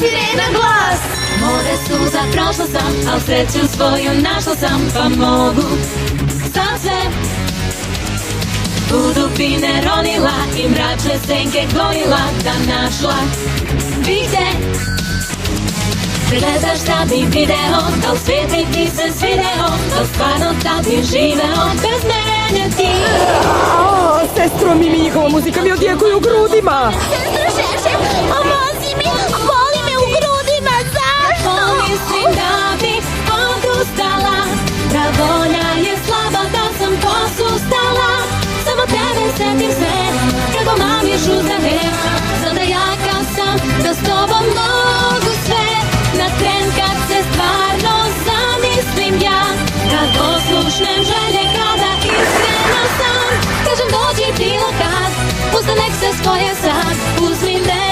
sirena glas. More suza prošla sam, al sreću svoju našla sam, pa mogu sam sve u dubine ronila i mračne senke gonila da našla bih te. Pregledaš šta bi video, da li svijet bi ti se svideo, da li stvarno tad bi živeo bez mene ti. Sestro Mimi, njihova muzika mi odjekuje u grudima. Sestro Šešelj, pomozi mi, boli me u grudima, zašto? Pomislim da bih odustala, da volja je slaba, da sam posustala. Samo tebe setim se, kako mamiš uzdane, znam da jaka sam, da s tobom mogu sve. Na tren kad se stvarno zamislim ja, kad poslušnem želje, kada iskreno sam, kažem dođi bilo kad, pusta nek se spoje sad, uzmi me,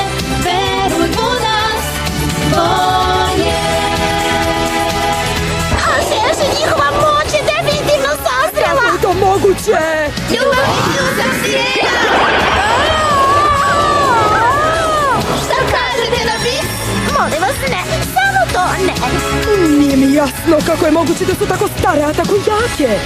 veruj u nas bolje. A Šešelj, njihova moć je definitivno sazrela. Kako je to moguće? Ljubav i suza sirena. Šta kažete na bis? Molim vas, ne, samo to ne. Nije mi jasno kako je moguće da su tako stare, a tako jake.